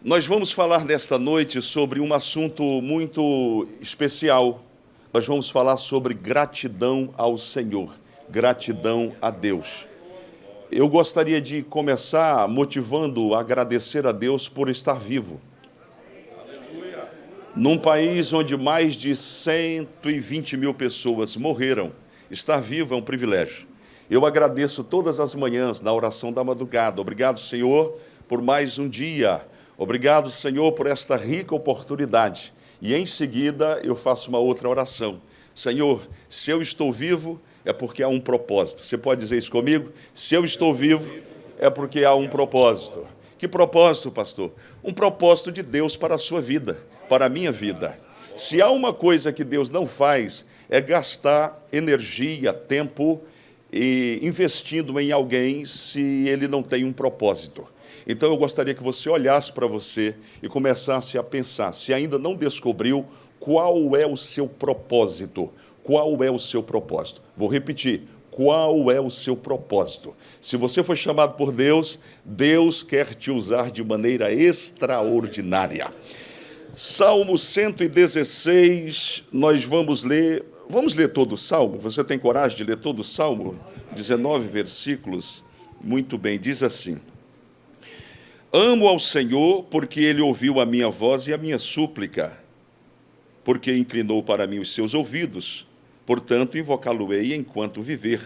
Nós vamos falar nesta noite sobre um assunto muito especial. Nós vamos falar sobre gratidão ao Senhor, gratidão a Deus. Eu gostaria de começar motivando a agradecer a Deus por estar vivo. Num país onde mais de 120 mil pessoas morreram, estar vivo é um privilégio. Eu agradeço todas as manhãs na oração da madrugada. Obrigado, Senhor, por mais um dia. Obrigado, Senhor, por esta rica oportunidade. E em seguida eu faço uma outra oração. Senhor, se eu estou vivo, é porque há um propósito. Você pode dizer isso comigo? Se eu estou vivo, é porque há um propósito. Que propósito, pastor? Um propósito de Deus para a sua vida, para a minha vida. Se há uma coisa que Deus não faz, é gastar energia, tempo e investindo em alguém se ele não tem um propósito. Então eu gostaria que você olhasse para você e começasse a pensar, se ainda não descobriu, qual é o seu propósito? Qual é o seu propósito? Vou repetir, qual é o seu propósito? Se você foi chamado por Deus, Deus quer te usar de maneira extraordinária. Salmo 116, nós vamos ler todo o Salmo? Você tem coragem de ler todo o Salmo? 19 versículos, muito bem, diz assim: Amo ao Senhor, porque Ele ouviu a minha voz e a minha súplica, porque inclinou para mim os seus ouvidos, portanto invocá-lo-ei enquanto viver.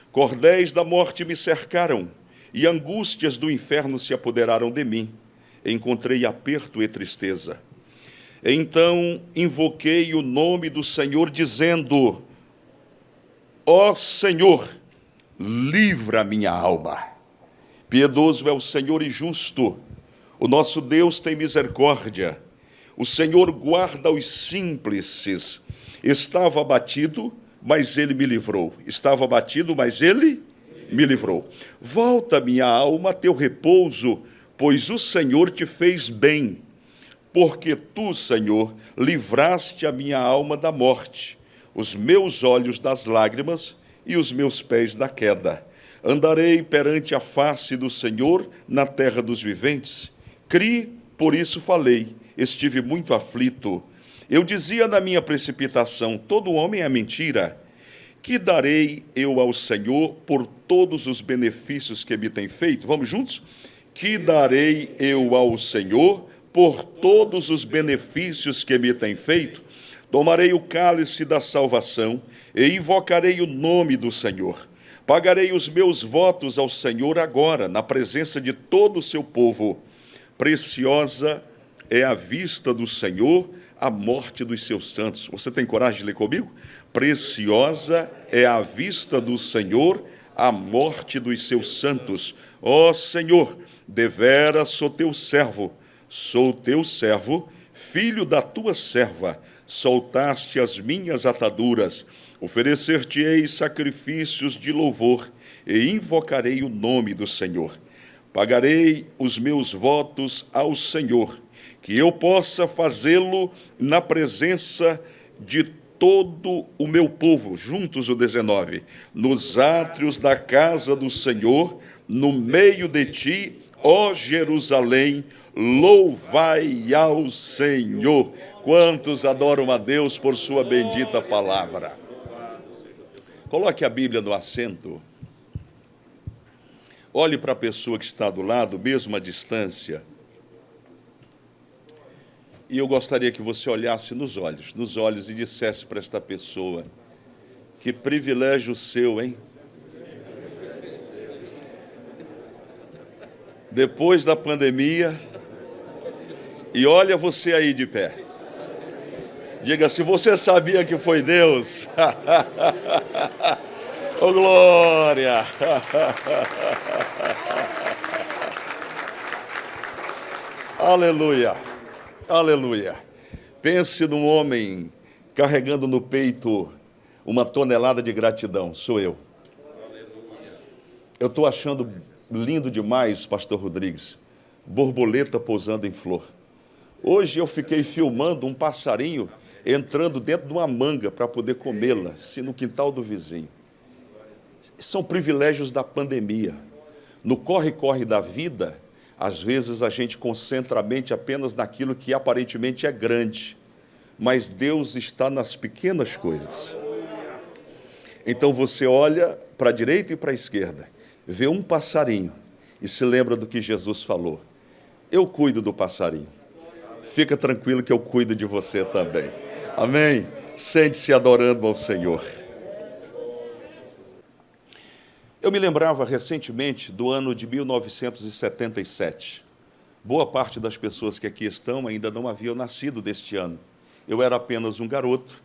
Cordéis da morte me cercaram, e angústias do inferno se apoderaram de mim. Encontrei aperto e tristeza. Então invoquei o nome do Senhor, dizendo: Ó Senhor, livra a minha alma. Piedoso é o Senhor e justo. O nosso Deus tem misericórdia. O Senhor guarda os simples. Estava abatido, mas Ele me livrou. Estava abatido, mas Ele me livrou. Volta, minha alma, a teu repouso, pois o Senhor te fez bem. Porque tu, Senhor, livraste a minha alma da morte, os meus olhos das lágrimas e os meus pés da queda. Andarei perante a face do Senhor na terra dos viventes. Criei, por isso falei, estive muito aflito. Eu dizia na minha precipitação: todo homem é mentira. Que darei eu ao Senhor por todos os benefícios que me tem feito? Vamos juntos? Que darei eu ao Senhor por todos os benefícios que me tem feito? Tomarei o cálice da salvação e invocarei o nome do Senhor. Pagarei os meus votos ao Senhor agora, na presença de todo o seu povo. Preciosa é a vista do Senhor a morte dos seus santos. Você tem coragem de ler comigo? Preciosa é a vista do Senhor a morte dos seus santos. Ó Senhor, deveras sou teu servo, filho da tua serva. Soltaste as minhas ataduras. Oferecer-te-ei sacrifícios de louvor e invocarei o nome do Senhor. Pagarei os meus votos ao Senhor, que eu possa fazê-lo na presença de todo o meu povo. Juntos o 19. Nos átrios da casa do Senhor, no meio de ti, ó Jerusalém, louvai ao Senhor. Quantos adoram a Deus por sua bendita palavra? Coloque a Bíblia no assento. Olhe para a pessoa que está do lado, mesmo à distância. E eu gostaria que você olhasse nos olhos e dissesse para esta pessoa: que privilégio seu, hein? Depois da pandemia, e olha você aí de pé. Diga, se você sabia que foi Deus. Ô, glória! Aleluia! Aleluia! Pense num homem carregando no peito uma tonelada de gratidão. Sou eu. Eu estou achando lindo demais, pastor Rodrigues, borboleta pousando em flor. Hoje eu fiquei filmando um passarinho entrando dentro de uma manga para poder comê-la, se no quintal do vizinho. São privilégios da pandemia. No corre-corre da vida, Às vezes a gente concentra a mente apenas naquilo que aparentemente é grande, mas Deus está nas pequenas coisas. Então você olha para a direita e para a esquerda, vê um passarinho e se lembra do que Jesus falou. Eu cuido do passarinho. Fica tranquilo que eu cuido de você também. Amém? Sente-se adorando ao Senhor. Eu me lembrava recentemente do ano de 1977. Boa parte das pessoas que aqui estão ainda não haviam nascido deste ano. Eu era apenas um garoto.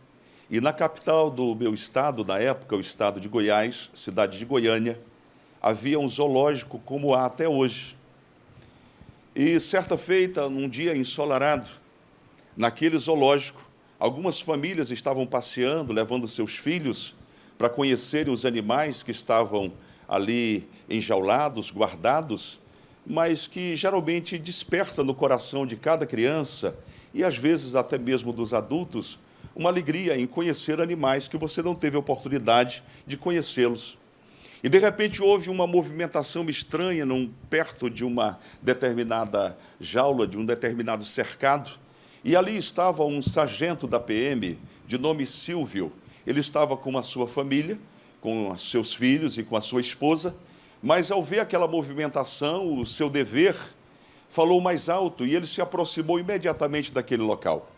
E na capital do meu estado, na época, o estado de Goiás, cidade de Goiânia, havia um zoológico como há até hoje. E certa feita, num dia ensolarado, naquele zoológico, algumas famílias estavam passeando, levando seus filhos para conhecerem os animais que estavam ali enjaulados, guardados, mas que geralmente desperta no coração de cada criança e às vezes até mesmo dos adultos uma alegria em conhecer animais que você não teve oportunidade de conhecê-los. E de repente houve uma movimentação estranha perto de uma determinada jaula, de um determinado cercado, e ali estava um sargento da PM, de nome Silvio. Ele estava com a sua família, com os seus filhos e com a sua esposa, mas ao ver aquela movimentação, o seu dever falou mais alto e ele se aproximou imediatamente daquele local.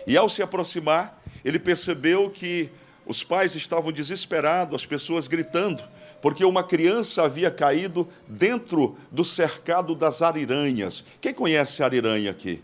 E ao se aproximar, ele percebeu que os pais estavam desesperados, as pessoas gritando, porque uma criança havia caído dentro do cercado das ariranhas. Quem conhece a ariranha aqui?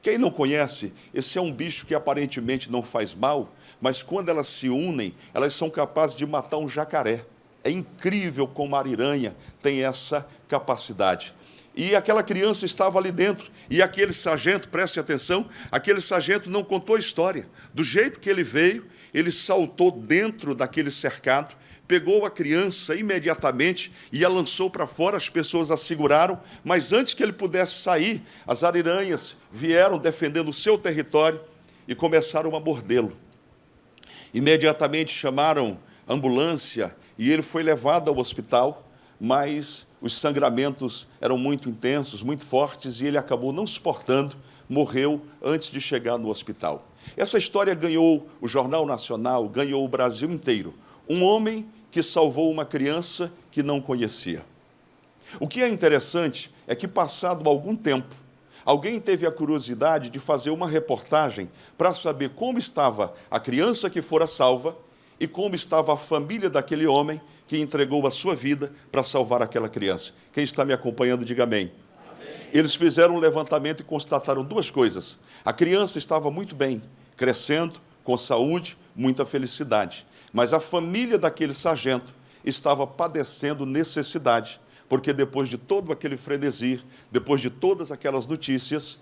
Quem não conhece, esse é um bicho que aparentemente não faz mal, mas quando elas se unem, elas são capazes de matar um jacaré. É incrível como a ariranha tem essa capacidade. E aquela criança estava ali dentro, e aquele sargento, preste atenção, aquele sargento não contou a história. Do jeito que ele veio, ele saltou dentro daquele cercado, pegou a criança imediatamente e a lançou para fora, as pessoas a seguraram, mas antes que ele pudesse sair, as ariranhas vieram defendendo o seu território e começaram a mordê-lo. Imediatamente chamaram a ambulância e ele foi levado ao hospital, mas os sangramentos eram muito intensos, muito fortes, e ele acabou não suportando, morreu antes de chegar no hospital. Essa história ganhou o Jornal Nacional, ganhou o Brasil inteiro. Um homem que salvou uma criança que não conhecia. O que é interessante é que, passado algum tempo, alguém teve a curiosidade de fazer uma reportagem para saber como estava a criança que fora salva e como estava a família daquele homem que entregou a sua vida para salvar aquela criança. Quem está me acompanhando, diga amém. Eles fizeram um levantamento e constataram duas coisas. A criança estava muito bem, crescendo, com saúde, muita felicidade. Mas a família daquele sargento estava padecendo necessidade, porque depois de todo aquele frenesi, depois de todas aquelas notícias,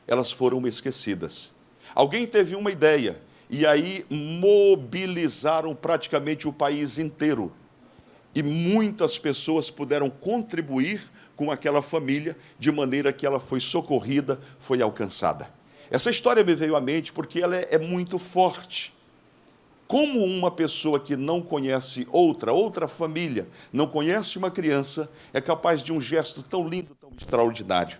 elas foram esquecidas. Alguém teve uma ideia, e aí mobilizaram praticamente o país inteiro. E muitas pessoas puderam contribuir com aquela família, de maneira que ela foi socorrida, foi alcançada. Essa história me veio à mente porque ela é muito forte. Como uma pessoa que não conhece outra família, não conhece uma criança, é capaz de um gesto tão lindo, tão extraordinário.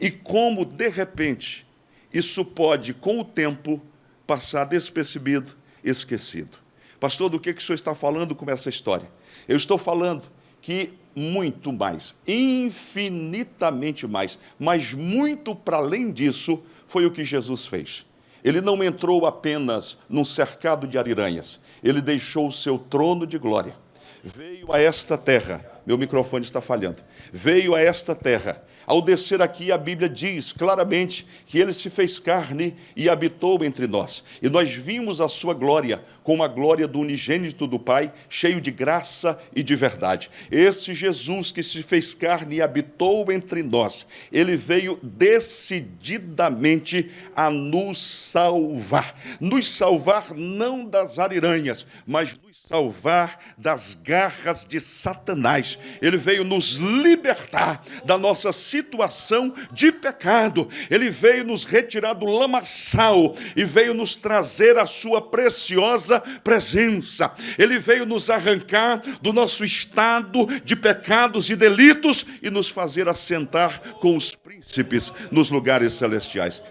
E como, de repente, isso pode, com o tempo, passar despercebido, esquecido. Pastor, do que o senhor está falando com essa história? Eu estou falando que muito mais, infinitamente mais, mas muito para além disso, foi o que Jesus fez. Ele não entrou apenas num cercado de ariranhas, ele deixou o seu trono de glória. Veio a esta terra, meu microfone está falhando, veio a esta terra. Ao descer aqui, a Bíblia diz claramente que ele se fez carne e habitou entre nós. E nós vimos a sua glória, como a glória do unigênito do Pai, cheio de graça e de verdade. Esse Jesus que se fez carne e habitou entre nós, ele veio decididamente a nos salvar. Nos salvar não das ariranhas, mas nos salvar das garras de Satanás. nós, Ele veio nos libertar da nossa situação de pecado. Ele veio nos retirar do lamaçal e veio nos trazer a sua preciosa presença. Ele veio nos arrancar do nosso estado de pecados e delitos e nos fazer assentar com os príncipes nos lugares celestiais.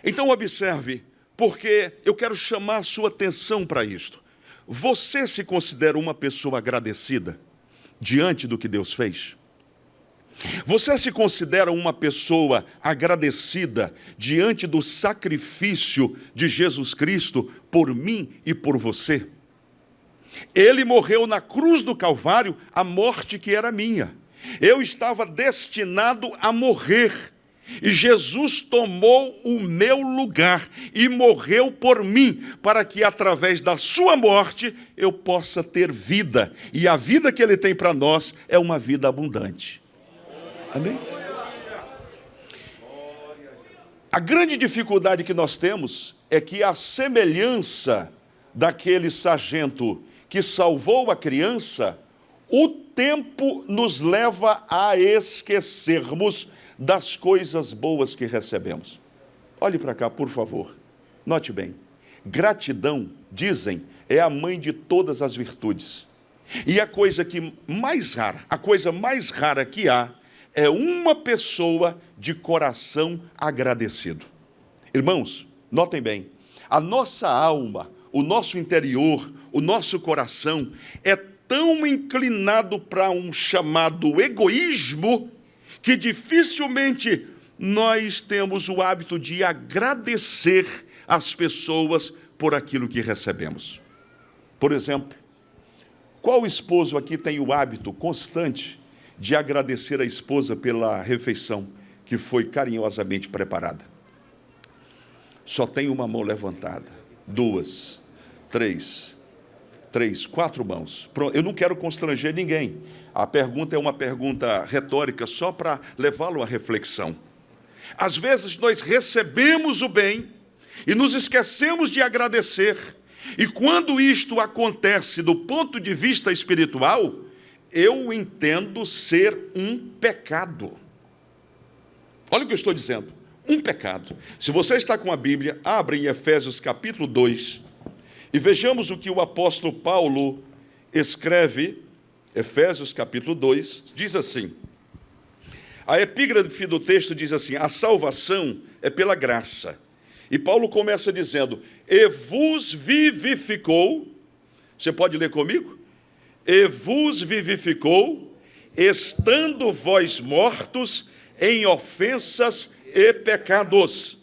Então observe, porque eu quero chamar a sua atenção para isto. Você se considera uma pessoa agradecida diante do que Deus fez? Você se considera uma pessoa agradecida diante do sacrifício de Jesus Cristo por mim e por você? Ele morreu na cruz do Calvário a morte que era minha. Eu estava destinado a morrer. E Jesus tomou o meu lugar e morreu por mim, para que através da sua morte eu possa ter vida. E a vida que Ele tem para nós é uma vida abundante. Amém? A grande dificuldade que nós temos é que a semelhança daquele sargento que salvou a criança, o tempo nos leva a esquecermos das coisas boas que recebemos. Olhe para cá, por favor. Note bem. Gratidão, dizem, é a mãe de todas as virtudes. E a coisa mais rara que há é uma pessoa de coração agradecido. Irmãos, notem bem. A nossa alma, o nosso interior, o nosso coração é tão inclinado para um chamado egoísmo que dificilmente nós temos o hábito de agradecer as pessoas por aquilo que recebemos. Por exemplo, qual esposo aqui tem o hábito constante de agradecer a esposa pela refeição que foi carinhosamente preparada? Só tem uma mão levantada, 2, 3, 4 mãos. Eu não quero constranger ninguém. A pergunta é uma pergunta retórica só para levá-lo à reflexão. Às vezes nós recebemos o bem e nos esquecemos de agradecer. E quando isto acontece do ponto de vista espiritual, eu entendo ser um pecado. Olha o que eu estou dizendo. Um pecado. Se você está com a Bíblia, abra em Efésios capítulo 2 e vejamos o que o apóstolo Paulo escreve. Efésios capítulo 2, diz assim, a epígrafe do texto diz assim, a salvação é pela graça. E Paulo começa dizendo, e vos vivificou, você pode ler comigo? E vos vivificou, estando vós mortos em ofensas e pecados,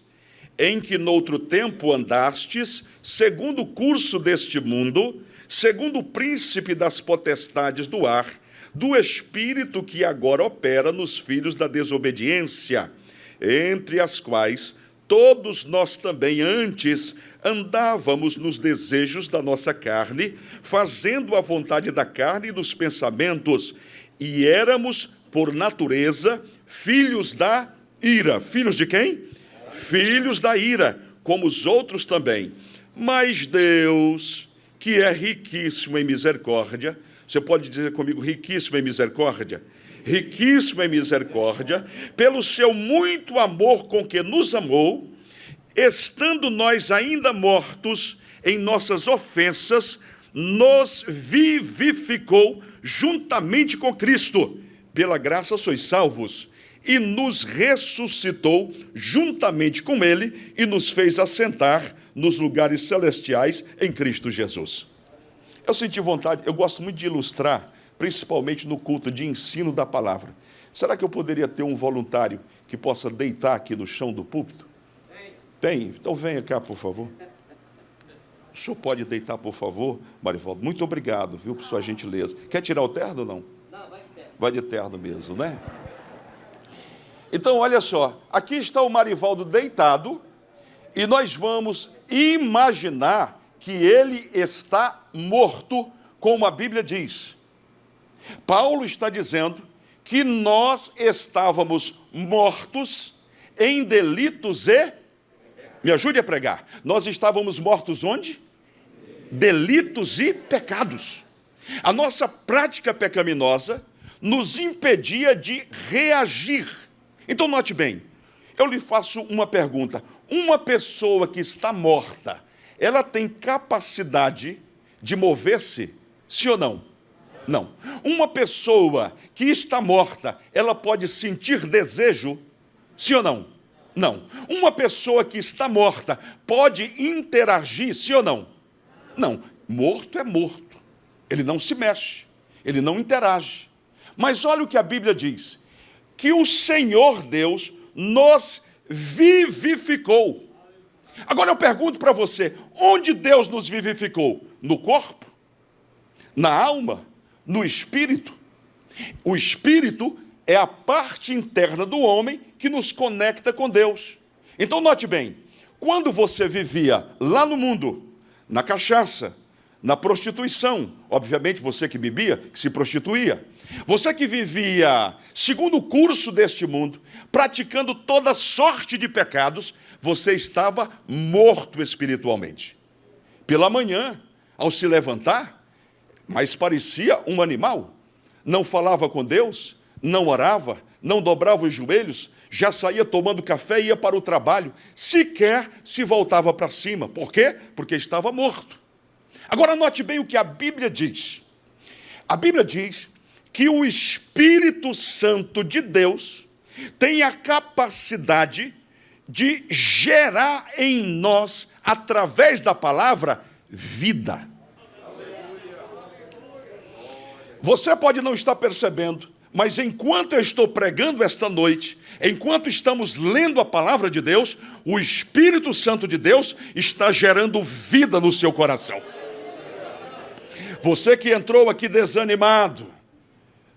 em que noutro tempo andastes, segundo o curso deste mundo, segundo o príncipe das potestades do ar, do espírito que agora opera nos filhos da desobediência, entre as quais todos nós também antes andávamos nos desejos da nossa carne, fazendo a vontade da carne e dos pensamentos, e éramos, por natureza, filhos da ira. Filhos de quem? Filhos da ira, como os outros também. Mas Deus, que é riquíssimo em misericórdia, você pode dizer comigo, riquíssimo em misericórdia? Riquíssimo em misericórdia, pelo seu muito amor com que nos amou, estando nós ainda mortos em nossas ofensas, nos vivificou juntamente com Cristo. Pela graça sois salvos. E nos ressuscitou juntamente com Ele e nos fez assentar nos lugares celestiais em Cristo Jesus. Eu senti vontade, eu gosto muito de ilustrar, principalmente no culto de ensino da palavra. Será que eu poderia ter um voluntário que possa deitar aqui no chão do púlpito? Tem? Então venha cá, por favor. O senhor pode deitar, por favor, Marivaldo? Muito obrigado, viu, por sua gentileza. Quer tirar o terno ou não? Não, vai de terno. Vai de terno mesmo, né? Então, olha só, aqui está o Marivaldo deitado e nós vamos imaginar que ele está morto, como a Bíblia diz. Paulo está dizendo que nós estávamos mortos em delitos e... Me ajude a pregar. Nós estávamos mortos onde? Delitos e pecados. A nossa prática pecaminosa nos impedia de reagir. Então, note bem, eu lhe faço uma pergunta. Uma pessoa que está morta, ela tem capacidade de mover-se, sim ou não? Não. Uma pessoa que está morta, ela pode sentir desejo, sim ou não? Não. Uma pessoa que está morta pode interagir, sim ou não? Não. Morto é morto. Ele não se mexe, ele não interage. Mas olha o que a Bíblia diz, que o Senhor Deus nos vivificou. Agora eu pergunto para você, onde Deus nos vivificou? No corpo? Na alma? No espírito? O espírito é a parte interna do homem que nos conecta com Deus. Então note bem, quando você vivia lá no mundo, na cachaça, na prostituição, obviamente você que bebia, que se prostituía, você que vivia segundo o curso deste mundo, praticando toda sorte de pecados, você estava morto espiritualmente. Pela manhã, ao se levantar, mas parecia um animal, não falava com Deus, não orava, não dobrava os joelhos, já saía tomando café e ia para o trabalho, sequer se voltava para cima. Por quê? Porque estava morto. Agora note bem o que a Bíblia diz. A Bíblia diz que o Espírito Santo de Deus tem a capacidade de gerar em nós, através da palavra, vida. Você pode não estar percebendo, mas enquanto eu estou pregando esta noite, enquanto estamos lendo a palavra de Deus, o Espírito Santo de Deus está gerando vida no seu coração. Você que entrou aqui desanimado,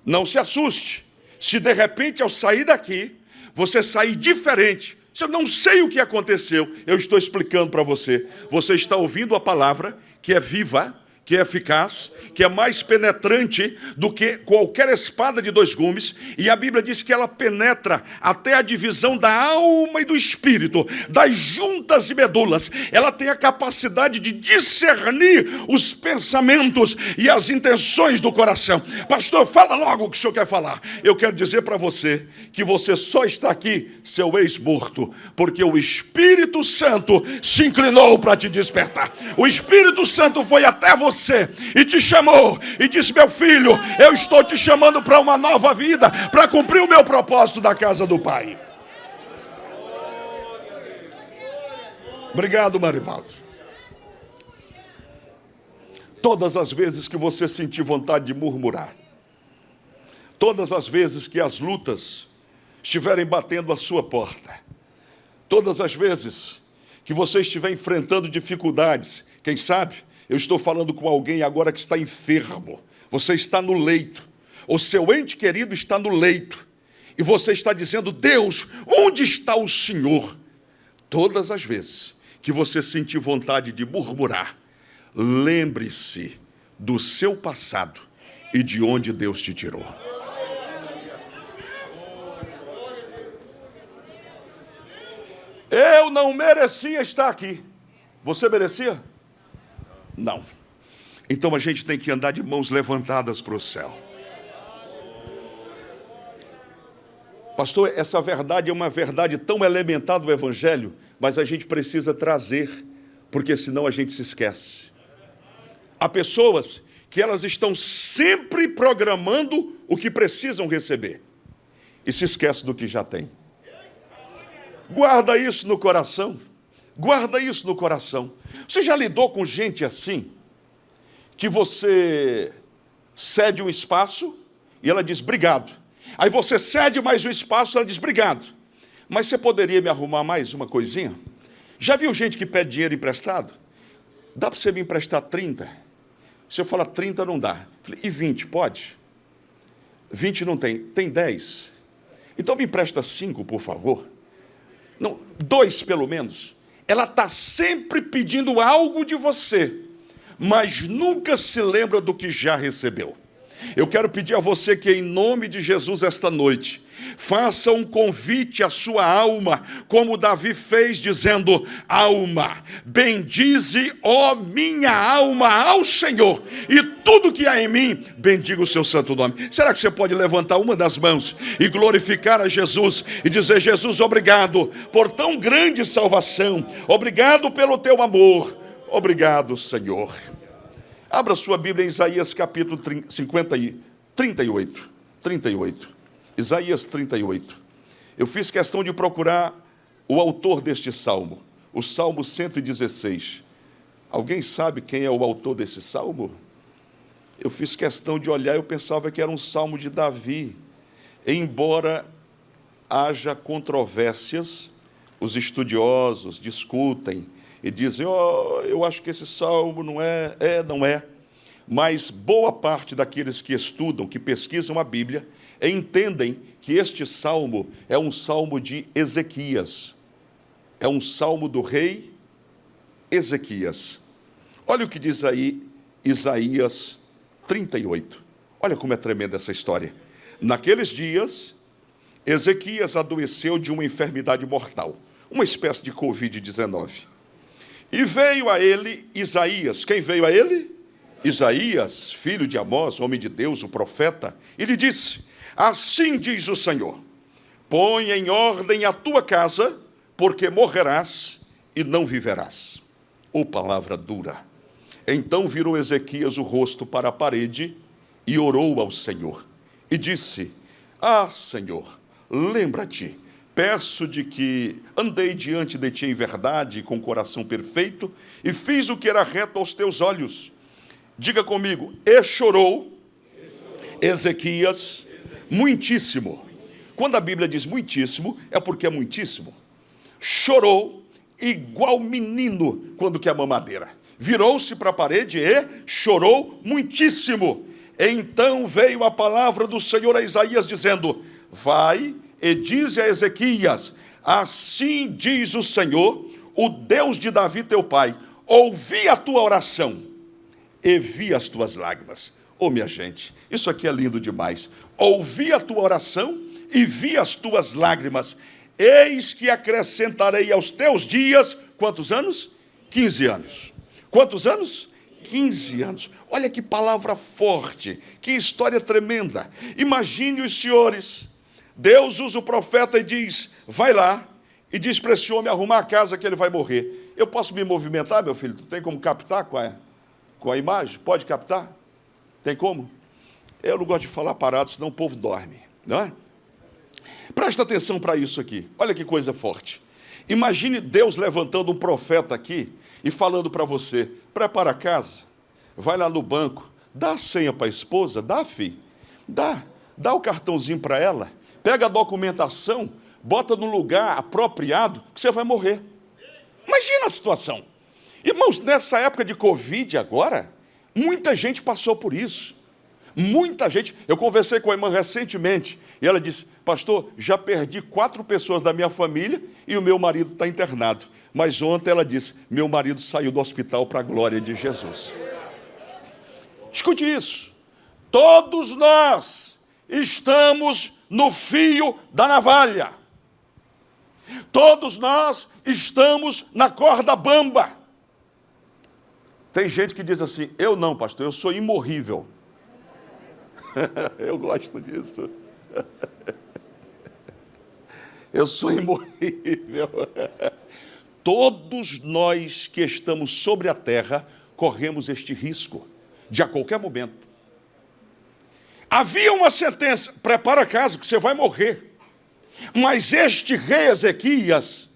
não se assuste. Se de repente ao sair daqui, você sair diferente, eu não sei o que aconteceu, eu estou explicando para você. Você está ouvindo a palavra que é viva, que é eficaz, que é mais penetrante do que qualquer espada de dois gumes, e a Bíblia diz que ela penetra até a divisão da alma e do espírito, das juntas e medulas. Ela tem a capacidade de discernir os pensamentos e as intenções do coração. Pastor, fala logo o que o senhor quer falar. Eu quero dizer para você que você só está aqui, seu ex-morto, porque o Espírito Santo se inclinou para te despertar. O Espírito Santo foi até você e te chamou e disse: meu filho, eu estou te chamando para uma nova vida, para cumprir o meu propósito da casa do Pai. Obrigado, Marivaldo. Todas as vezes que você sentir vontade de murmurar, todas as vezes que as lutas estiverem batendo a sua porta, todas as vezes que você estiver enfrentando dificuldades, quem sabe eu estou falando com alguém agora que está enfermo, você está no leito, o seu ente querido está no leito, e você está dizendo: Deus, onde está o Senhor? Todas as vezes que você sentir vontade de murmurar, lembre-se do seu passado e de onde Deus te tirou. Eu não merecia estar aqui. Você merecia? Não. Então a gente tem que andar de mãos levantadas para o céu. Pastor, essa verdade é uma verdade tão elementar do Evangelho, mas a gente precisa trazer, porque senão a gente se esquece. Há pessoas que elas estão sempre programando o que precisam receber e se esquecem do que já tem. Guarda isso no coração. Guarda isso no coração. Você já lidou com gente assim? Que você cede um espaço e ela diz: obrigado. Aí você cede mais um espaço e ela diz: obrigado. Mas você poderia me arrumar mais uma coisinha? Já viu gente que pede dinheiro emprestado? Dá para você me emprestar 30? Se eu falar 30, não dá. Falei: e 20, pode? 20 não tem. Tem 10. Então me empresta 5, por favor. Não, 2 pelo menos. Ela está sempre pedindo algo de você, mas nunca se lembra do que já recebeu. Eu quero pedir a você que, em nome de Jesus, esta noite, Faça um convite à sua alma, como Davi fez, dizendo: alma, bendize, ó minha alma, ao Senhor, e tudo que há em mim, bendiga o seu santo nome. Será que você pode levantar uma das mãos e glorificar a Jesus e dizer: Jesus, obrigado por tão grande salvação, obrigado pelo teu amor, obrigado, Senhor. Abra sua Bíblia em Isaías capítulo 38. Isaías 38. Eu fiz questão de procurar o autor deste salmo, o Salmo 116. Alguém sabe quem é o autor desse salmo? Eu fiz questão de olhar, eu pensava que era um salmo de Davi. Embora haja controvérsias, os estudiosos discutem e dizem: eu acho que esse salmo não é. Não é. Mas boa parte daqueles que estudam, que pesquisam a Bíblia, entendem que este salmo é um salmo de Ezequias. É um salmo do rei Ezequias. Olha o que diz aí Isaías 38. Olha como é tremenda essa história. Naqueles dias, Ezequias adoeceu de uma enfermidade mortal, uma espécie de Covid-19. E veio a ele Isaías. Quem veio a ele? Isaías, filho de Amós, homem de Deus, o profeta, e lhe disse: assim diz o Senhor, põe em ordem a tua casa, porque morrerás e não viverás. Ô palavra dura. Então virou Ezequias o rosto para a parede e orou ao Senhor. E disse: ah, Senhor, lembra-te, peço de que andei diante de ti em verdade, com coração perfeito, e fiz o que era reto aos teus olhos. Diga comigo: e chorou Ezequias muitíssimo. Quando a Bíblia diz muitíssimo, é porque é muitíssimo. Chorou igual menino quando quer mamadeira. Virou-se para a parede e chorou muitíssimo. Então veio a palavra do Senhor a Isaías, dizendo: vai e dize a Ezequias: assim diz o Senhor, o Deus de Davi teu pai, ouvi a tua oração e vi as tuas lágrimas. Minha gente, isso aqui é lindo demais. Ouvi a tua oração e vi as tuas lágrimas. Eis que acrescentarei aos teus dias, quantos anos? 15 anos. Quantos anos? 15 anos. Olha que palavra forte, que história tremenda. Imagine os senhores. Deus usa o profeta e diz: vai lá e diz para esse homem arrumar a casa que ele vai morrer. Eu posso me movimentar, meu filho? Tu tem como captar com a imagem? Pode captar? Tem como? Eu não gosto de falar parado, senão o povo dorme, não é? Presta atenção para isso aqui. Olha que coisa forte. Imagine Deus levantando um profeta aqui e falando para você: prepara a casa, vai lá no banco, dá a senha para a esposa, dá, filho, dá o cartãozinho para ela, pega a documentação, bota no lugar apropriado, que você vai morrer. Imagina a situação. Irmãos, nessa época de Covid agora, muita gente passou por isso. Muita gente. Eu conversei com a irmã recentemente e ela disse: pastor, já perdi 4 pessoas da minha família e o meu marido está internado. Mas ontem ela disse: meu marido saiu do hospital para a glória de Jesus. Escute isso. Todos nós estamos no fio da navalha. Todos nós estamos na corda bamba. Tem gente que diz assim: eu não, pastor, eu sou imorrível. Eu gosto disso. Eu sou imorrível. Todos nós que estamos sobre a terra corremos este risco de a qualquer momento. Havia uma sentença: prepara a casa que você vai morrer. Mas este rei Ezequias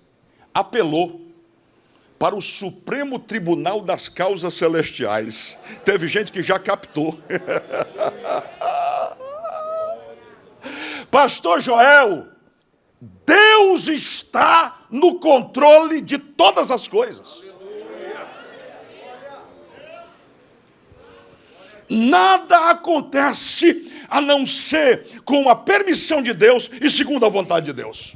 apelou para o Supremo Tribunal das Causas Celestiais. Teve gente que já captou. Pastor Joel, Deus está no controle de todas as coisas. Nada acontece a não ser com a permissão de Deus e segundo a vontade de Deus.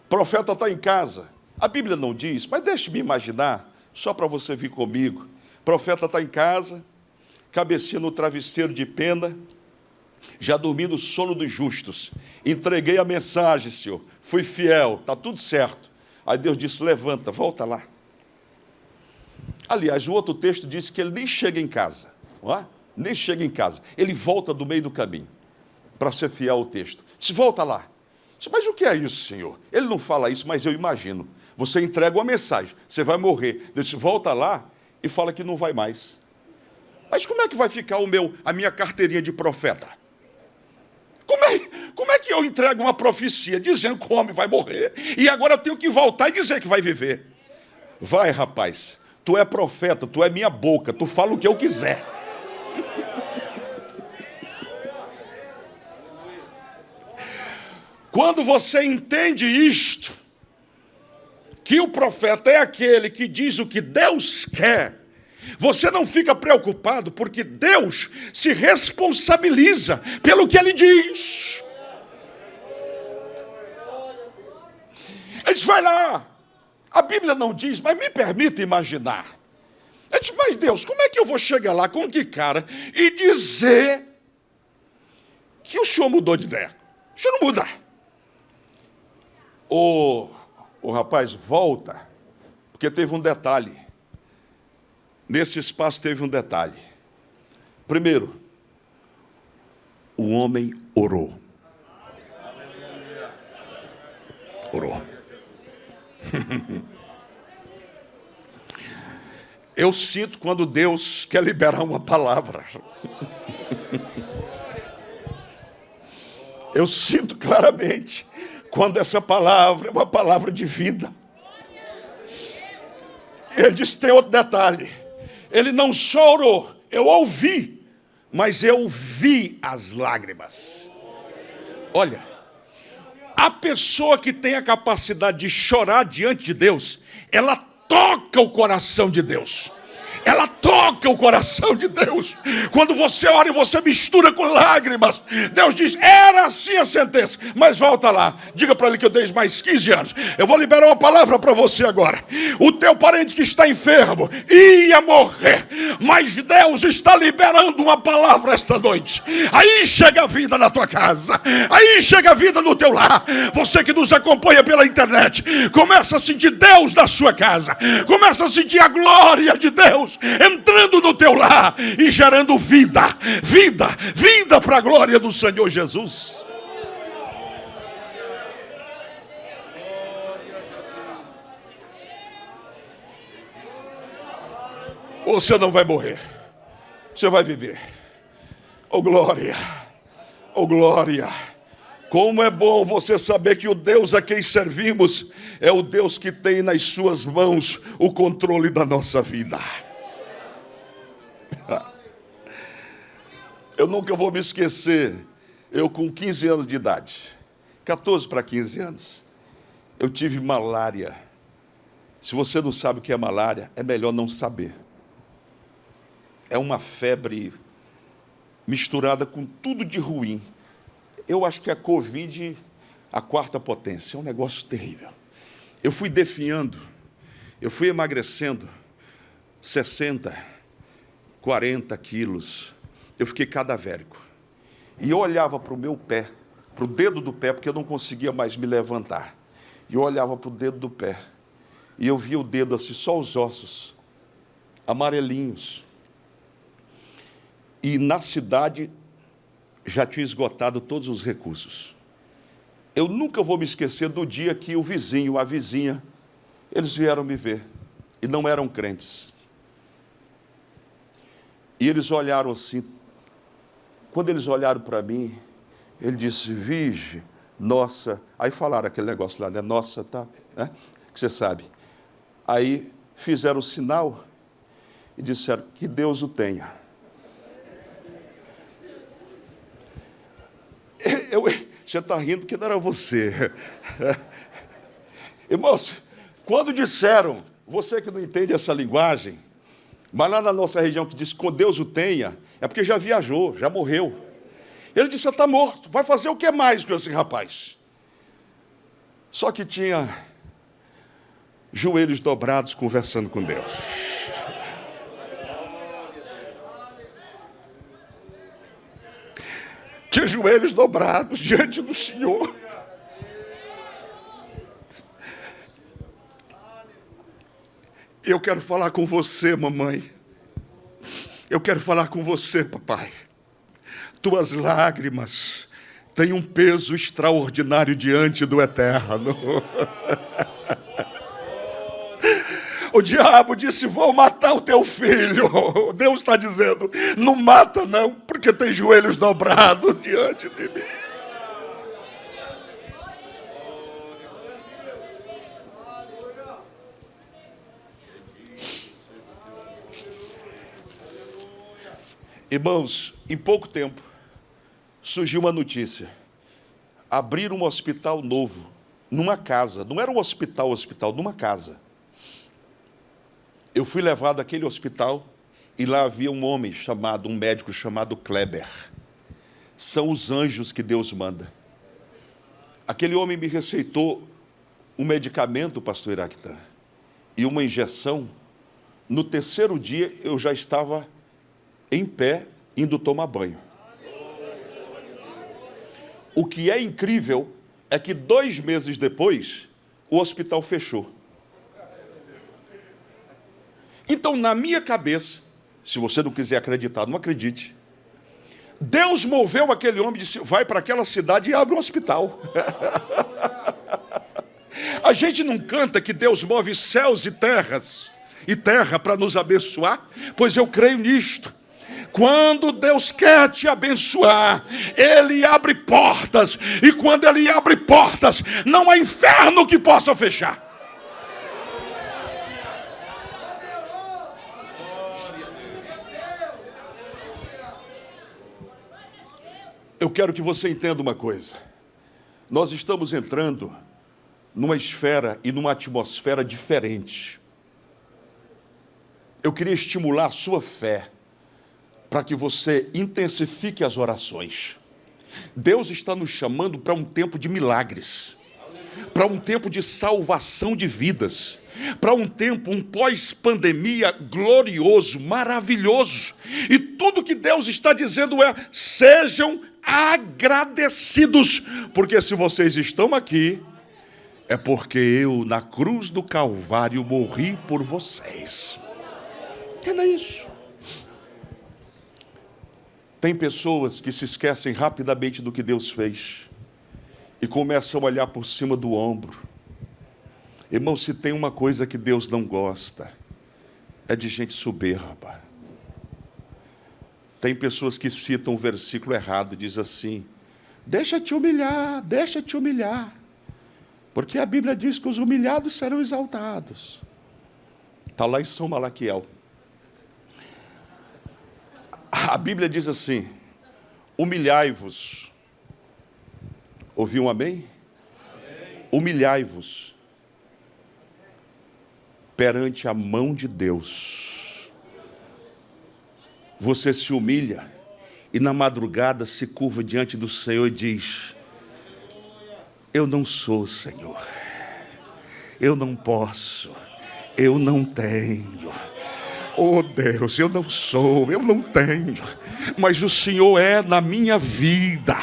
O profeta está em casa. A Bíblia não diz, mas deixe-me imaginar, só para você vir comigo. O profeta está em casa, cabecinha no travesseiro de pena, já dormi no sono dos justos, entreguei a mensagem, Senhor, fui fiel, está tudo certo. Aí Deus disse, levanta, volta lá. Aliás, o outro texto diz que ele nem chega em casa, não é? Nem chega em casa, ele volta do meio do caminho, para ser fiel ao texto. Disse, volta lá. Disse, mas o que é isso, Senhor? Ele não fala isso, mas eu imagino. Você entrega uma mensagem, você vai morrer. Deus disse, volta lá e fala que não vai mais. Mas como é que vai ficar a minha carteirinha de profeta? Como é que eu entrego uma profecia dizendo que o homem vai morrer e agora eu tenho que voltar e dizer que vai viver? Vai, rapaz, tu é profeta, tu é minha boca, tu fala o que eu quiser. Quando você entende isto, que o profeta é aquele que diz o que Deus quer, você não fica preocupado, porque Deus se responsabiliza pelo que Ele diz. Ele diz, vai lá. A Bíblia não diz, mas me permita imaginar. Ele diz, mas Deus, como é que eu vou chegar lá com que cara e dizer que o senhor mudou de ideia? O senhor não muda. O rapaz volta, porque teve um detalhe. Nesse espaço teve um detalhe. Primeiro, o homem orou. Orou. Eu sinto quando Deus quer liberar uma palavra. Eu sinto claramente quando essa palavra é uma palavra de vida. Ele disse, tem outro detalhe. Ele não só orou, eu ouvi, mas eu vi as lágrimas. Olha, a pessoa que tem a capacidade de chorar diante de Deus, ela toca o coração de Deus. Ela toca o coração de Deus. Quando você ora e você mistura com lágrimas, Deus diz, era assim a sentença. Mas volta lá, diga para ele que eu dei mais 15 anos. Eu vou liberar uma palavra para você agora. O teu parente que está enfermo ia morrer, mas Deus está liberando uma palavra esta noite. Aí chega a vida na tua casa, aí chega a vida no teu lar. Você que nos acompanha pela internet, começa a sentir Deus na sua casa, começa a sentir a glória de Deus entrando no teu lar e gerando vida para a glória do Senhor Jesus. Você não vai morrer, você vai viver. Oh glória, oh glória. Como é bom você saber que o Deus a quem servimos é o Deus que tem nas suas mãos o controle da nossa vida. Eu nunca vou me esquecer, eu com 15 anos de idade, 14 para 15 anos, eu tive malária. Se você não sabe o que é malária, é melhor não saber. É uma febre misturada com tudo de ruim. Eu acho que a Covid, a quarta potência, é um negócio terrível. Eu fui definhando, eu fui emagrecendo 60, 40 quilos. Eu fiquei cadavérico. E eu olhava para o meu pé, para o dedo do pé, porque eu não conseguia mais me levantar. E eu olhava para o dedo do pé. E eu via o dedo assim, só os ossos, amarelinhos. E na cidade já tinha esgotado todos os recursos. Eu nunca vou me esquecer do dia que o vizinho, a vizinha, eles vieram me ver. E não eram crentes. E eles olharam assim. Quando eles olharam para mim, ele disse, Vige, nossa. Aí falaram aquele negócio lá, né? Nossa, tá? É? Que você sabe. Aí fizeram o sinal e disseram, que Deus o tenha. Você está rindo porque não era você. Irmãos, quando disseram, você que não entende essa linguagem, mas lá na nossa região que diz que Deus o tenha, é porque já viajou, já morreu. Ele disse, está morto, vai fazer o que mais com esse rapaz? Só que tinha joelhos dobrados conversando com Deus. de joelhos dobrados diante do Senhor. Eu quero falar com você, mamãe. Eu quero falar com você, papai. Tuas lágrimas têm um peso extraordinário diante do Eterno. O diabo disse: vou matar o teu filho. Deus está dizendo: não mata não, porque tem joelhos dobrados diante de mim. Irmãos, em pouco tempo, surgiu uma notícia. Abriram um hospital novo, numa casa. Não era um hospital, numa casa. Eu fui levado àquele hospital e lá havia um médico chamado Kleber. São os anjos que Deus manda. Aquele homem me receitou um medicamento, pastor Iraquitã, e uma injeção. No terceiro dia, eu já estava em pé, indo tomar banho. O que é incrível é que 2 meses depois, o hospital fechou. Então, na minha cabeça, se você não quiser acreditar, não acredite, Deus moveu aquele homem e disse: vai para aquela cidade e abre um hospital. A gente não canta que Deus move céus e terra para nos abençoar? Pois eu creio nisto. Quando Deus quer te abençoar, Ele abre portas, e quando Ele abre portas, não há inferno que possa fechar. Eu quero que você entenda uma coisa. Nós estamos entrando numa esfera e numa atmosfera diferente. Eu queria estimular a sua fé, para que você intensifique as orações. Deus está nos chamando para um tempo de milagres, para um tempo de salvação de vidas, para um tempo, um pós-pandemia glorioso, maravilhoso. E tudo que Deus está dizendo é: sejam agradecidos, porque se vocês estão aqui, é porque eu, na cruz do Calvário, morri por vocês. Entenda isso. Tem pessoas que se esquecem rapidamente do que Deus fez e começam a olhar por cima do ombro. Irmão, se tem uma coisa que Deus não gosta, é de gente soberba. Tem pessoas que citam um versículo errado, diz assim: deixa te humilhar, porque a Bíblia diz que os humilhados serão exaltados. Está lá em São Malaquiel. A Bíblia diz assim: humilhai-vos. Ouviu um amém? Amém. Humilhai-vos perante a mão de Deus. Você se humilha e na madrugada se curva diante do Senhor e diz: eu não sou, Senhor, eu não posso, eu não tenho. Oh Deus, eu não sou, eu não tenho, mas o Senhor é na minha vida,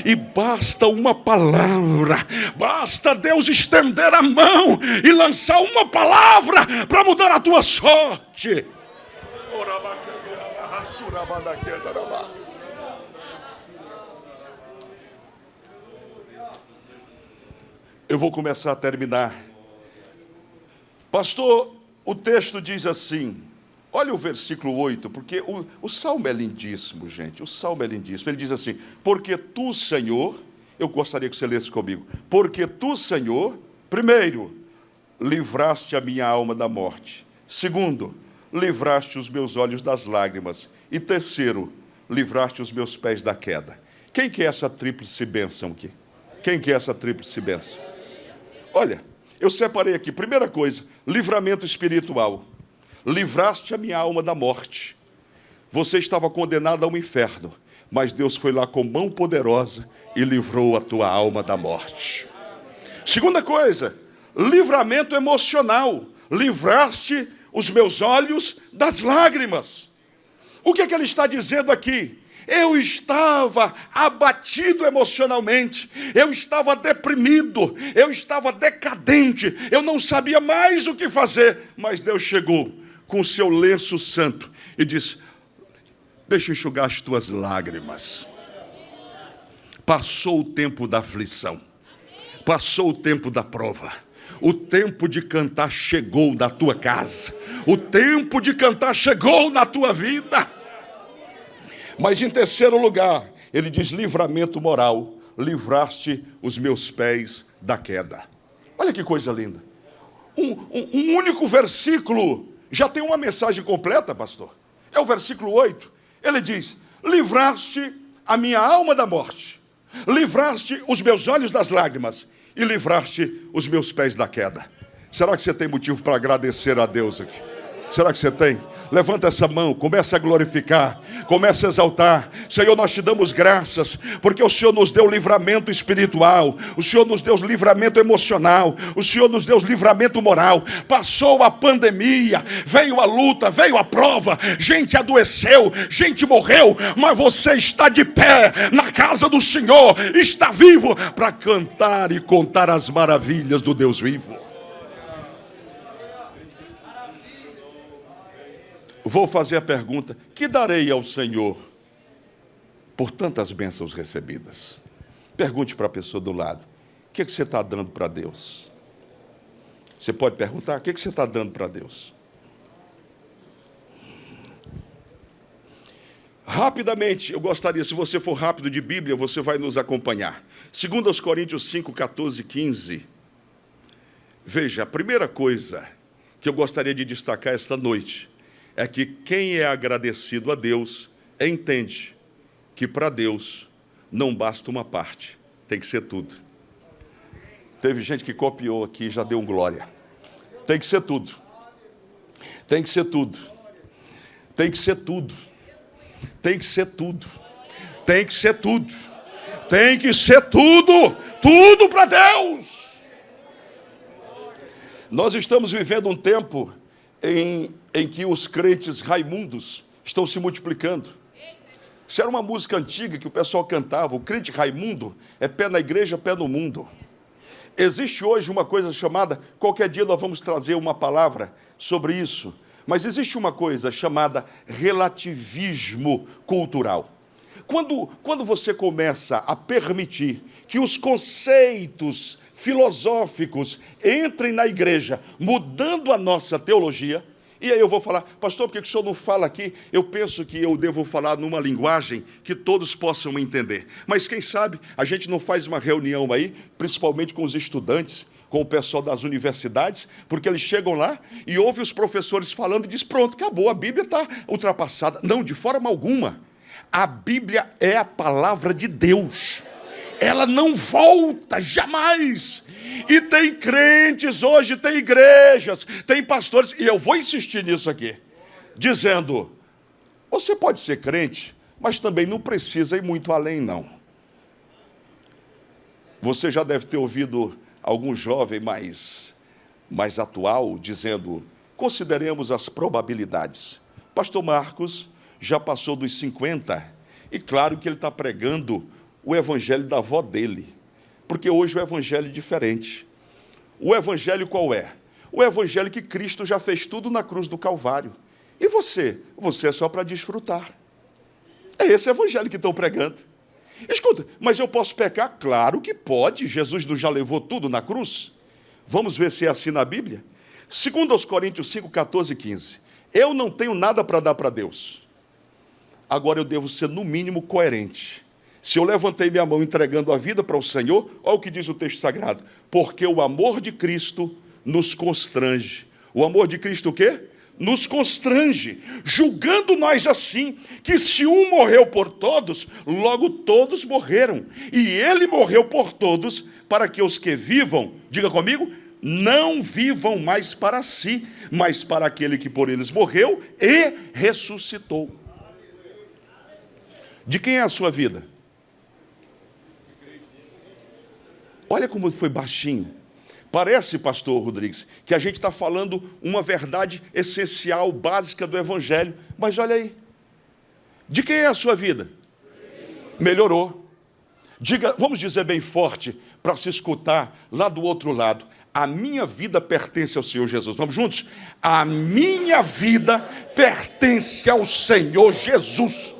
e basta uma palavra, basta Deus estender a mão e lançar uma palavra para mudar a tua sorte. Eu vou começar a terminar. Pastor, o texto diz assim, olha o versículo 8, porque o Salmo é lindíssimo, gente, o Salmo é lindíssimo. Ele diz assim: porque tu, Senhor, eu gostaria que você lesse comigo, porque tu, Senhor, primeiro, livraste a minha alma da morte. Segundo, livraste os meus olhos das lágrimas. E terceiro, livraste os meus pés da queda. Quem quer essa tríplice bênção aqui? Quem quer essa tríplice bênção? Olha, eu separei aqui, primeira coisa, livramento espiritual. Livraste a minha alma da morte. Você estava condenado ao inferno, mas Deus foi lá com mão poderosa e livrou a tua alma da morte. Segunda coisa, livramento emocional. Livraste os meus olhos das lágrimas. O que é que ele está dizendo aqui? Eu estava abatido emocionalmente, eu estava deprimido, eu estava decadente, eu não sabia mais o que fazer, mas Deus chegou com o seu lenço santo e disse: deixa eu enxugar as tuas lágrimas. Passou o tempo da aflição, passou o tempo da prova, o tempo de cantar chegou na tua casa, o tempo de cantar chegou na tua vida. Mas em terceiro lugar, ele diz: livramento moral, livraste os meus pés da queda. Olha que coisa linda. Um único versículo já tem uma mensagem completa, pastor. É o versículo 8. Ele diz: livraste a minha alma da morte, livraste os meus olhos das lágrimas e livraste os meus pés da queda. Será que você tem motivo para agradecer a Deus aqui? Será que você tem? Levanta essa mão, começa a glorificar, começa a exaltar. Senhor, nós te damos graças, porque o Senhor nos deu livramento espiritual, o Senhor nos deu livramento emocional, o Senhor nos deu livramento moral. Passou a pandemia, veio a luta, veio a prova, gente adoeceu, gente morreu, mas você está de pé na casa do Senhor, está vivo para cantar e contar as maravilhas do Deus vivo. Vou fazer a pergunta: que darei ao Senhor por tantas bênçãos recebidas? Pergunte para a pessoa do lado: o que você está dando para Deus? Você pode perguntar: o que você está dando para Deus? Rapidamente, eu gostaria, se você for rápido de Bíblia, você vai nos acompanhar. 2 Coríntios 5, 14 e 15. Veja, a primeira coisa que eu gostaria de destacar esta noite é que quem é agradecido a Deus entende que para Deus não basta uma parte, tem que ser tudo. Teve gente que copiou aqui e já deu um glória. Tem que ser tudo. Tem que ser tudo. Tem que ser tudo. Tem que ser tudo. Tem que ser tudo. Tem que ser tudo. Tudo para Deus. Nós estamos vivendo um tempo em que os crentes raimundos estão se multiplicando. Isso era uma música antiga que o pessoal cantava: o crente raimundo é pé na igreja, pé no mundo. Existe hoje uma coisa chamada, qualquer dia nós vamos trazer uma palavra sobre isso, mas existe uma coisa chamada relativismo cultural. Quando você começa a permitir que os conceitos filosóficos entrem na igreja, mudando a nossa teologia, e aí eu vou falar: pastor, por que o senhor não fala aqui? Eu penso que eu devo falar numa linguagem que todos possam entender. Mas quem sabe a gente não faz uma reunião aí, principalmente com os estudantes, com o pessoal das universidades, porque eles chegam lá e ouvem os professores falando e dizem: pronto, acabou, a Bíblia está ultrapassada. Não, de forma alguma. A Bíblia é a palavra de Deus. Ela não volta jamais. E tem crentes hoje, tem igrejas, tem pastores, e eu vou insistir nisso aqui, dizendo: você pode ser crente, mas também não precisa ir muito além, não. Você já deve ter ouvido algum jovem mais atual dizendo: consideremos as probabilidades. Pastor Marcos já passou dos 50, e claro que ele está pregando o evangelho da avó dele, porque hoje o evangelho é diferente. O evangelho qual é? O evangelho que Cristo já fez tudo na cruz do Calvário. E você? Você é só para desfrutar. É esse evangelho que estão pregando. Escuta, mas eu posso pecar? Claro que pode. Jesus não já levou tudo na cruz? Vamos ver se é assim na Bíblia? 2 Coríntios 5, 14 e 15. Eu não tenho nada para dar para Deus. Agora eu devo ser, no mínimo, coerente. Se eu levantei minha mão entregando a vida para o Senhor, olha o que diz o texto sagrado: porque o amor de Cristo nos constrange. O amor de Cristo o quê? Nos constrange, julgando nós assim, que se um morreu por todos, logo todos morreram. E ele morreu por todos, para que os que vivam, diga comigo, não vivam mais para si, mas para aquele que por eles morreu e ressuscitou. De quem é a sua vida? Olha como foi baixinho. Parece, pastor Rodrigues, que a gente está falando uma verdade essencial, básica do evangelho. Mas olha aí. De quem é a sua vida? Melhorou. Diga, vamos dizer bem forte, para se escutar lá do outro lado: a minha vida pertence ao Senhor Jesus. Vamos juntos? A minha vida pertence ao Senhor Jesus.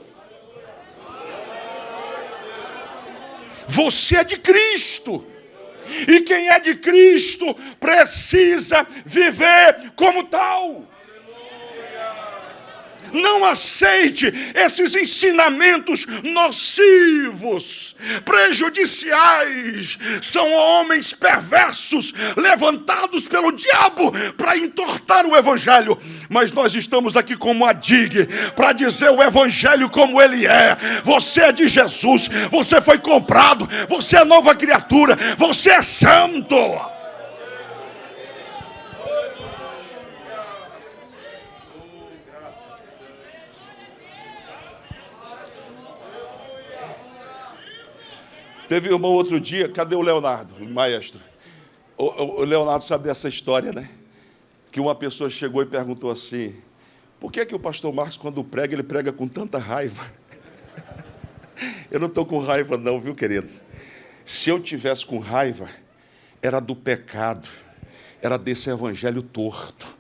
Você é de Cristo. E quem é de Cristo precisa viver como tal. Não aceite esses ensinamentos nocivos, prejudiciais. São homens perversos, levantados pelo diabo para entortar o Evangelho. Mas nós estamos aqui como a DIG, para dizer o Evangelho como ele é. Você é de Jesus, você foi comprado, você é nova criatura, você é santo. Teve um outro dia, cadê o Leonardo, o maestro? O Leonardo sabe dessa história, né? Que uma pessoa chegou e perguntou assim: por que o pastor Marcos, quando prega, ele prega com tanta raiva? Eu não estou com raiva não, viu, querido? Se eu tivesse com raiva, era do pecado, era desse evangelho torto.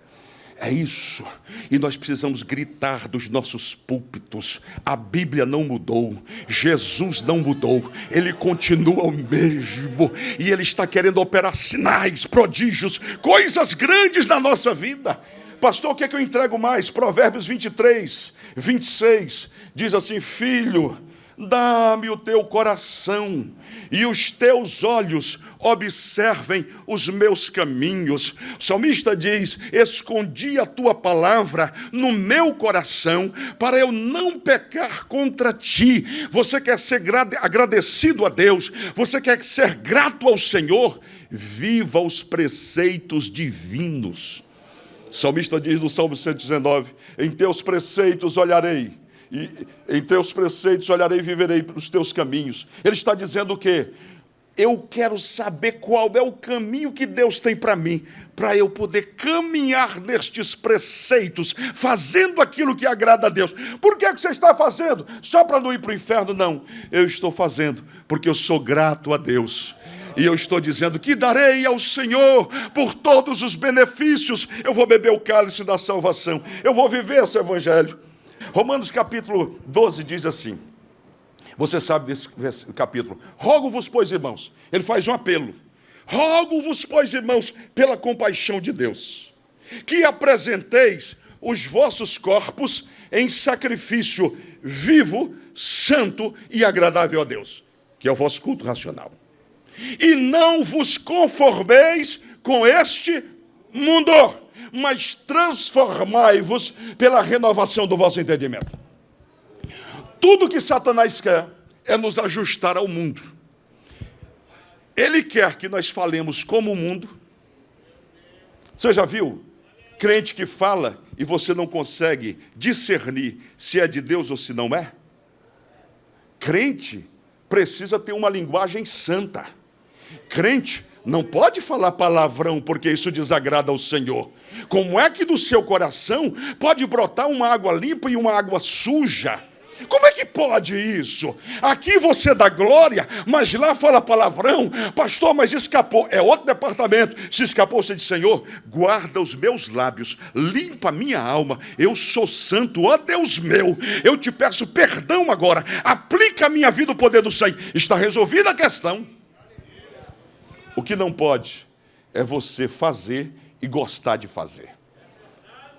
É isso, e nós precisamos gritar dos nossos púlpitos: a Bíblia não mudou, Jesus não mudou, Ele continua o mesmo, e Ele está querendo operar sinais, prodígios, coisas grandes na nossa vida. Pastor, o que é que eu entrego mais? Provérbios 23, 26, diz assim: filho, dá-me o teu coração, e os teus olhos observem os meus caminhos. O salmista diz: escondi a tua palavra no meu coração, para eu não pecar contra ti. Você quer ser agradecido a Deus? Você quer ser grato ao Senhor? Viva os preceitos divinos. O salmista diz no Salmo 119: em teus preceitos olharei, e em teus preceitos olharei e viverei pelos teus caminhos. Ele está dizendo o quê? Eu quero saber qual é o caminho que Deus tem para mim, para eu poder caminhar nestes preceitos, fazendo aquilo que agrada a Deus. Por que você está fazendo? Só para não ir para o inferno? Não, eu estou fazendo porque eu sou grato a Deus. E eu estou dizendo que darei ao Senhor por todos os benefícios. Eu vou beber o cálice da salvação, eu vou viver esse evangelho. Romanos capítulo 12 diz assim, você sabe desse capítulo: rogo-vos, pois, irmãos, ele faz um apelo: rogo-vos, pois, irmãos, pela compaixão de Deus, que apresenteis os vossos corpos em sacrifício vivo, santo e agradável a Deus, que é o vosso culto racional. E não vos conformeis com este mundo, mas transformai-vos pela renovação do vosso entendimento. Tudo que Satanás quer é nos ajustar ao mundo. Ele quer que nós falemos como o mundo. Você já viu crente que fala e você não consegue discernir se é de Deus ou se não é? Crente precisa ter uma linguagem santa. Crente não pode falar palavrão, porque isso desagrada ao Senhor. Como é que do seu coração pode brotar uma água limpa e uma água suja? Como é que pode isso? Aqui você dá glória, mas lá fala palavrão. Pastor, mas escapou. É outro departamento. Se escapou, você diz: Senhor, guarda os meus lábios, limpa a minha alma. Eu sou santo, ó Deus meu. Eu te peço perdão agora. Aplica a minha vida o poder do sangue. Está resolvida a questão. O que não pode é você fazer e gostar de fazer.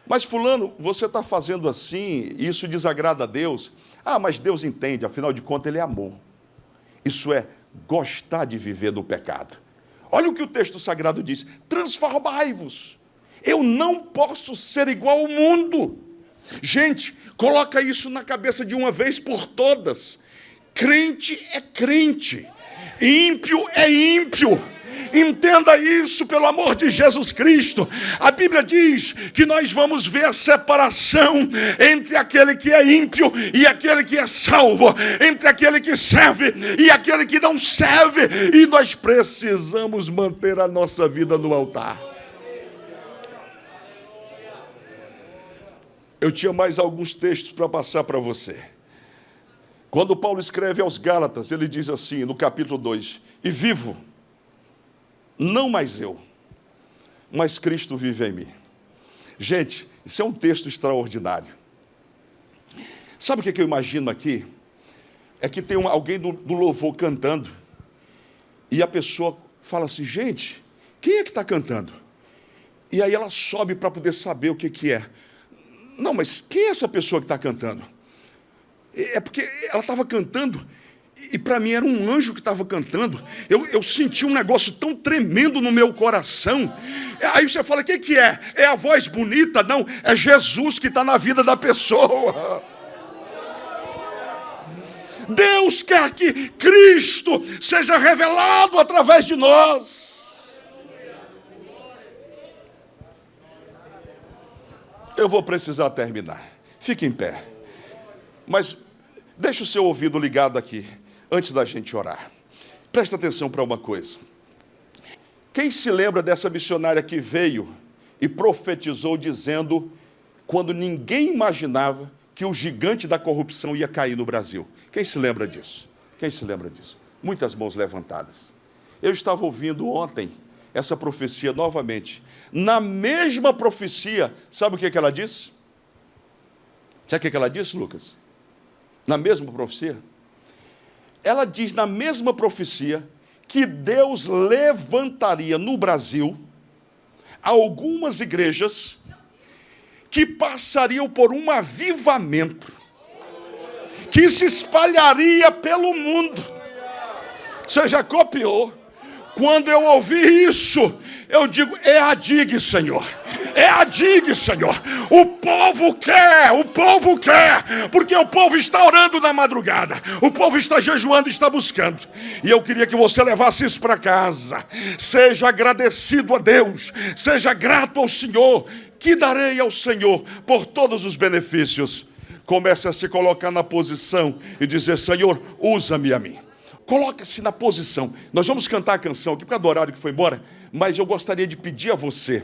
Mas fulano, você está fazendo assim, isso desagrada a Deus. Ah, mas Deus entende, afinal de contas Ele é amor. Isso é gostar de viver do pecado. Olha o que o texto sagrado diz: transformai-vos. Eu não posso ser igual ao mundo. Gente, coloca isso na cabeça de uma vez por todas. Crente é crente, ímpio é ímpio. Entenda isso, pelo amor de Jesus Cristo. A Bíblia diz que nós vamos ver a separação entre aquele que é ímpio e aquele que é salvo, entre aquele que serve e aquele que não serve, e nós precisamos manter a nossa vida no altar. Eu tinha mais alguns textos para passar para você. Quando Paulo escreve aos Gálatas, ele diz assim, no capítulo 2, e vivo, não mais eu, mas Cristo vive em mim. Gente, isso é um texto extraordinário. Sabe o que eu imagino aqui? É que tem alguém do louvor cantando, e a pessoa fala assim, gente, quem é que está cantando? E aí ela sobe para poder saber o que é. Não, mas quem é essa pessoa que está cantando? É porque ela estava cantando, e para mim era um anjo que estava cantando. Eu senti um negócio tão tremendo no meu coração. Aí você fala, o que é? É a voz bonita? Não, é Jesus que está na vida da pessoa. Deus quer que Cristo seja revelado através de nós. Eu vou precisar terminar. Fique em pé. Mas deixe o seu ouvido ligado aqui, antes da gente orar. Presta atenção para uma coisa. Quem se lembra dessa missionária que veio e profetizou dizendo, quando ninguém imaginava que o gigante da corrupção ia cair no Brasil? Quem se lembra disso? Quem se lembra disso? Muitas mãos levantadas. Eu estava ouvindo ontem essa profecia novamente. Na mesma profecia, sabe o que ela disse? Sabe o que ela disse, Lucas? Na mesma profecia? Ela diz na mesma profecia que Deus levantaria no Brasil algumas igrejas que passariam por um avivamento, que se espalharia pelo mundo. Você já copiou? Quando eu ouvi isso, eu digo, é a DIG, Senhor. É a DIG, Senhor. O povo quer, porque o povo está orando na madrugada, o povo está jejuando, está buscando. E eu queria que você levasse isso para casa. Seja agradecido a Deus, seja grato ao Senhor. Que darei ao Senhor por todos os benefícios. Comece a se colocar na posição e dizer, Senhor, usa-me a mim. Coloque-se na posição. Nós vamos cantar a canção aqui, por causa do horário que foi embora, mas eu gostaria de pedir a você,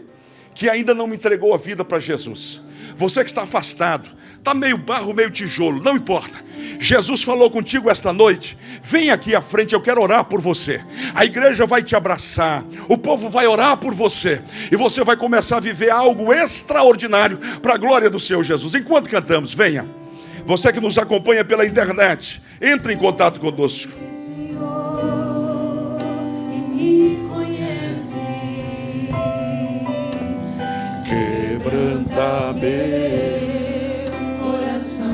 que ainda não me entregou a vida para Jesus. Você que está afastado, está meio barro, meio tijolo, não importa. Jesus falou contigo esta noite, vem aqui à frente, eu quero orar por você. A igreja vai te abraçar, o povo vai orar por você, e você vai começar a viver algo extraordinário para a glória do Senhor Jesus. Enquanto cantamos, venha. Você que nos acompanha pela internet, entre em contato conosco. Quebranta meu coração,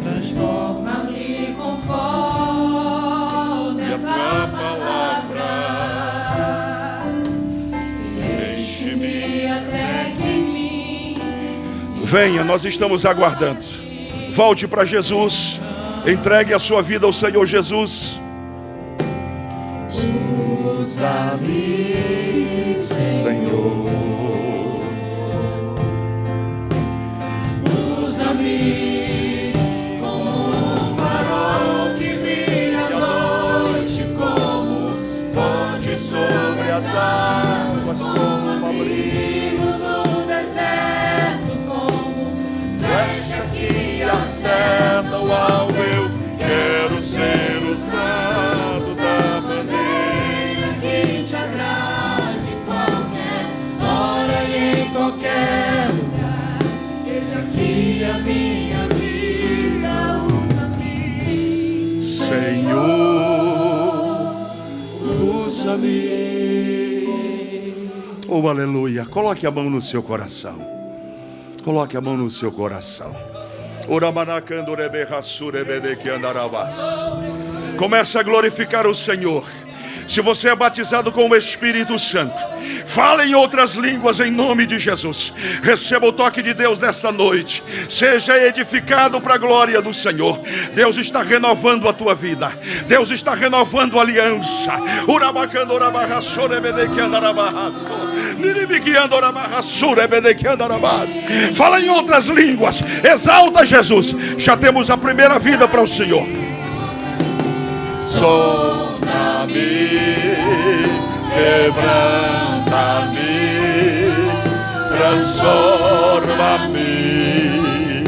transforma-me conforme a tua palavra, enche-me até que em mim. Venha, nós estamos aguardando. Volte para Jesus, entregue a sua vida ao Senhor Jesus. Usa-me, Senhor. Usa-me como um farol que brilha à noite, como ponte sobre as águas, como abrigo no deserto, como flecha que acerta o alvo. Eu quero ser usado da maneira que te agrade, qualquer hora e em qualquer lugar. Eis aqui a minha vida, usa-me, Senhor, usa-me. Oh, aleluia. Coloque a mão no seu coração. Coloque a mão no seu coração. Comece a glorificar o Senhor. Se você é batizado com o Espírito Santo, fale em outras línguas em nome de Jesus. Receba o toque de Deus nesta noite. Seja edificado para a glória do Senhor. Deus está renovando a tua vida. Deus está renovando a aliança. Fala em outras línguas. Exalta Jesus. Já temos a primeira vida para o Senhor. solta-me, quebranta-me, transforma-me.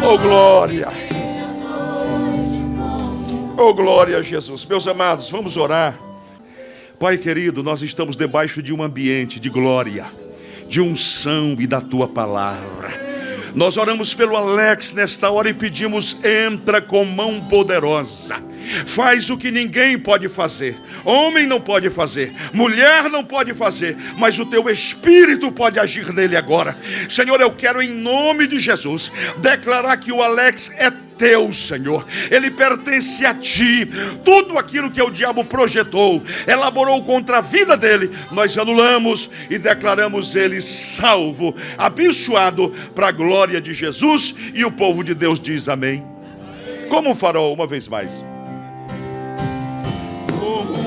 Oh, glória. Oh, glória a Jesus. Meus amados, vamos orar. Pai querido, nós estamos debaixo de um ambiente de glória, de unção e da tua palavra. Nós oramos pelo Alex nesta hora e pedimos: entra com mão poderosa, faz o que ninguém pode fazer, homem não pode fazer, mulher não pode fazer, mas o teu Espírito pode agir nele agora. Senhor, eu quero em nome de Jesus declarar que o Alex é teu, Senhor, ele pertence a ti. Tudo aquilo que o diabo projetou, elaborou contra a vida dele, nós anulamos e declaramos ele salvo, abençoado, para a glória de Jesus. E o povo de Deus diz amém. Como um farol, uma vez mais. Como